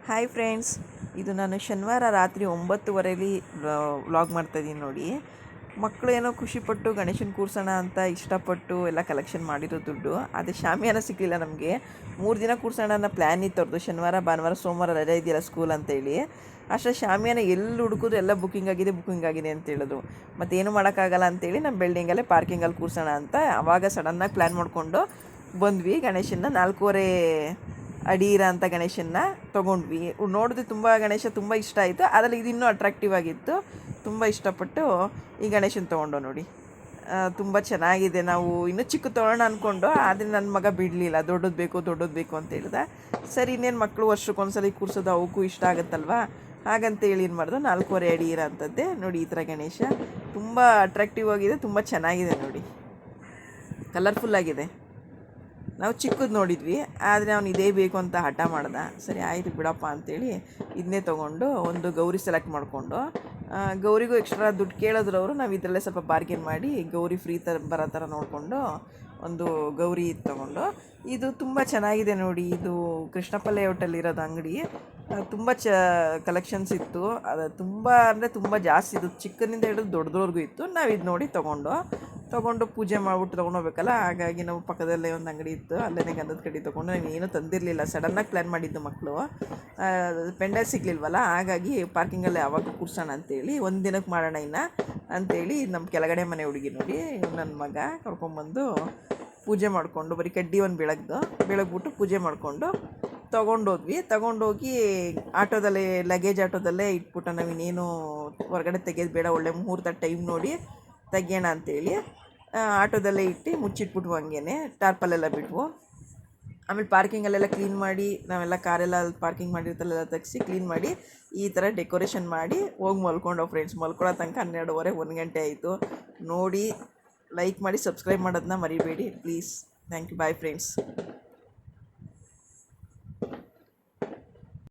Hi friends, ಇದು ನಾನು ಶನಿವಾರ ರಾತ್ರಿ 9:30 ವ್ಲಾಗ್ ಮಾಡ್ತಾಯಿದ್ದೀನಿ ನೋಡಿ. ಮಕ್ಕಳು ಏನೋ ಖುಷಿಪಟ್ಟು ಗಣೇಶನ ಕೂರ್ಸೋಣ ಅಂತ ಇಷ್ಟಪಟ್ಟು ಎಲ್ಲ ಕಲೆಕ್ಷನ್ ಮಾಡಿರೋ ದುಡ್ಡು. ಅದೇ ಶಾಮಿಯಾನ ಸಿಗಲಿಲ್ಲ ನಮಗೆ. 3 ದಿನ ಕೂರ್ಸೋಣ ಅನ್ನೋ ಪ್ಲ್ಯಾನ್ ಇತ್ತು ಅವ್ರದ್ದು. ಶನಿವಾರ ಭಾನುವಾರ ಸೋಮವಾರ ರಜೆ ಇದೆಯಲ್ಲ ಸ್ಕೂಲ್ ಅಂತೇಳಿ. ಅಷ್ಟೇ ಶಾಮಿಯಾನ ಎಲ್ಲಿ ಹುಡುಕಿದ್ರು ಎಲ್ಲ ಬುಕ್ಕಿಂಗ್ ಆಗಿದೆ ಅಂತ ಹೇಳಿದ್ರು. ಮತ್ತೇನು ಮಾಡೋಕ್ಕಾಗಲ್ಲ ಅಂತೇಳಿ ನಮ್ಮ ಬಿಲ್ಡಿಂಗಲ್ಲೇ ಪಾರ್ಕಿಂಗಲ್ಲಿ ಕೂರ್ಸೋಣ ಅಂತ ಆವಾಗ ಸಡನ್ನಾಗಿ ಪ್ಲ್ಯಾನ್ ಮಾಡಿಕೊಂಡು ಬಂದ್ವಿ. ಗಣೇಶನ 4.5 ಅಡಿ ಇರೋ ಅಂಥ ಗಣೇಶನ್ನ ತೊಗೊಂಡ್ವಿ. ನೋಡಿದ್ರೆ ಗಣೇಶ ತುಂಬ ಇಷ್ಟ ಆಯಿತು. ಅದರಲ್ಲಿ ಇದು ಇನ್ನೂ ಅಟ್ರಾಕ್ಟಿವ್ ಆಗಿತ್ತು. ತುಂಬ ಇಷ್ಟಪಟ್ಟು ಈ ಗಣೇಶನ ತೊಗೊಂಡು ನೋಡಿ. ತುಂಬ ಚೆನ್ನಾಗಿದೆ. ನಾವು ಇನ್ನೂ ಚಿಕ್ಕ ತೊಗೊಳ್ಳೋಣ ಅಂದ್ಕೊಂಡು, ಆದರೆ ನನ್ನ ಮಗ ಬಿಡಲಿಲ್ಲ. ದೊಡ್ಡದು ಬೇಕು ಅಂತ ಹೇಳ್ದೆ. ಸರಿ, ಇನ್ನೇನು ಮಕ್ಕಳು ವರ್ಷಕ್ಕೊಂದ್ಸಲ ಕೂರಿಸೋದು ಅವಕ್ಕೂ ಇಷ್ಟ ಆಗುತ್ತಲ್ವ, ಹಾಗಂತೇಳಿ ಏನು ಮಾಡಿದ್ರು 4.5 ಅಡಿ ಇರೋ ಅಂಥದ್ದೇ ನೋಡಿ. ಈ ಥರ ಗಣೇಶ ತುಂಬ ಅಟ್ರಾಕ್ಟಿವ್ ಆಗಿದೆ, ತುಂಬ ಚೆನ್ನಾಗಿದೆ ನೋಡಿ. ಕಲರ್ಫುಲ್ಲಾಗಿದೆ. ನಾವು ಚಿಕ್ಕದು ನೋಡಿದ್ವಿ, ಆದರೆ ಅವ್ನು ಇದೇ ಬೇಕು ಅಂತ ಹಠ ಮಾಡ್ದೆ. ಸರಿ ಆಯಿತು ಬಿಡಪ್ಪ ಅಂಥೇಳಿ ಇದನ್ನೇ ತೊಗೊಂಡು ಒಂದು ಗೌರಿ ಸೆಲೆಕ್ಟ್ ಮಾಡಿಕೊಂಡು, ಗೌರಿಗೂ ಎಕ್ಸ್ಟ್ರಾ ದುಡ್ಡು ಕೇಳಿದ್ರು ಅವರು. ನಾವು ಇದರಲ್ಲೇ ಸ್ವಲ್ಪ ಬಾರ್ಗೇನ್ ಮಾಡಿ ಗೌರಿ ಫ್ರೀ ಬರೋ ಥರ ನೋಡಿಕೊಂಡು ಒಂದು ಗೌರಿ ತೊಗೊಂಡು. ಇದು ತುಂಬ ಚೆನ್ನಾಗಿದೆ ನೋಡಿ. ಇದು ಕೃಷ್ಣಪ್ಪ ಲೇಔಟಲ್ಲಿರೋದು ಅಂಗಡಿ. ತುಂಬ ಕಲೆಕ್ಷನ್ಸ್ ಇತ್ತು. ಅದು ತುಂಬ ಜಾಸ್ತಿ ಇದು. ಚಿಕ್ಕನಿಂದ ಹಿಡಿದು ದೊಡ್ಡದವ್ರಿಗೂ ಇತ್ತು. ನಾವು ಇದು ನೋಡಿ ತೊಗೊಂಡು ಪೂಜೆ ಮಾಡಿಬಿಟ್ಟು ತೊಗೊಂಡೋಗ್ಬೇಕಲ್ಲ. ಹಾಗಾಗಿ ನಾವು ಪಕ್ಕದಲ್ಲೇ ಒಂದು ಅಂಗಡಿ ಇತ್ತು, ಅಲ್ಲೇ ಗಂಧದ ಕಡ್ಡಿ ತೊಗೊಂಡು. ನಾನು ಏನೂ ತಂದಿರಲಿಲ್ಲ, ಸಡನ್ನಾಗಿ ಪ್ಲ್ಯಾನ್ ಮಾಡಿದ್ದು ಮಕ್ಕಳು. ಪೆಂಡಲ್ ಸಿಗಲಿಲ್ವಲ್ಲ, ಹಾಗಾಗಿ ಪಾರ್ಕಿಂಗಲ್ಲೇ ಯಾವಾಗ ಕೂರ್ಸೋಣ ಅಂತೇಳಿ, ಒಂದು ದಿನಕ್ಕೆ ಮಾಡೋಣ ಅಂಥೇಳಿ ನಮ್ಮ ಕೆಳಗಡೆ ಮನೆ ಹುಡುಗಿ ನೋಡಿ, ನನ್ನ ಮಗ ಕರ್ಕೊಂಬಂದು ಪೂಜೆ ಮಾಡಿಕೊಂಡು, ಬರೀ ಕಡ್ಡಿ ಒಂದು ಬೆಳಗ್ಬಿಟ್ಟು ಪೂಜೆ ಮಾಡಿಕೊಂಡು ತಗೊಂಡೋಗಿ ಆಟೋದಲ್ಲೇ, ಲಗೇಜ್ ಆಟೋದಲ್ಲೇ ಇಟ್ಬಿಟ್ಟು, ನಾವು ಇನ್ನೇನು ಹೊರಗಡೆ ತೆಗೆಯೋದು ಬೇಡ, ಒಳ್ಳೆ ಮುಹೂರ್ತ ಟೈಮ್ ನೋಡಿ ತೆಗಿಯೋಣ ಅಂಥೇಳಿ ಆಟೋದಲ್ಲೇ ಇಟ್ಟು ಮುಚ್ಚಿಟ್ಬಿಟ್ವು. ಹಂಗೇ ಟಾರ್ಪಲ್ಲೆಲ್ಲ ಬಿಟ್ವು. ಆಮೇಲೆ ಪಾರ್ಕಿಂಗಲ್ಲೆಲ್ಲ ಕ್ಲೀನ್ ಮಾಡಿ, ನಾವೆಲ್ಲ ಕಾರೆಲ್ಲ ಪಾರ್ಕಿಂಗ್ ಮಾಡಿರ್ತಲ್ಲೆಲ್ಲ ತೆಗೆಸಿ ಕ್ಲೀನ್ ಮಾಡಿ ಈ ಥರ ಡೆಕೋರೇಷನ್ ಮಾಡಿ ಹೋಗಿ ಮಲ್ಕೊಂಡು ಫ್ರೆಂಡ್ಸ್. ಮಲ್ಕೊಳ್ಳೋ ತನಕ 12:30 1 ಗಂಟೆ ಆಯಿತು ನೋಡಿ. ಲೈಕ್ ಮಾಡಿ, ಸಬ್ಸ್ಕ್ರೈಬ್ ಮಾಡೋದನ್ನ ಮರಿಬೇಡಿ please. Thank you. Bye friends.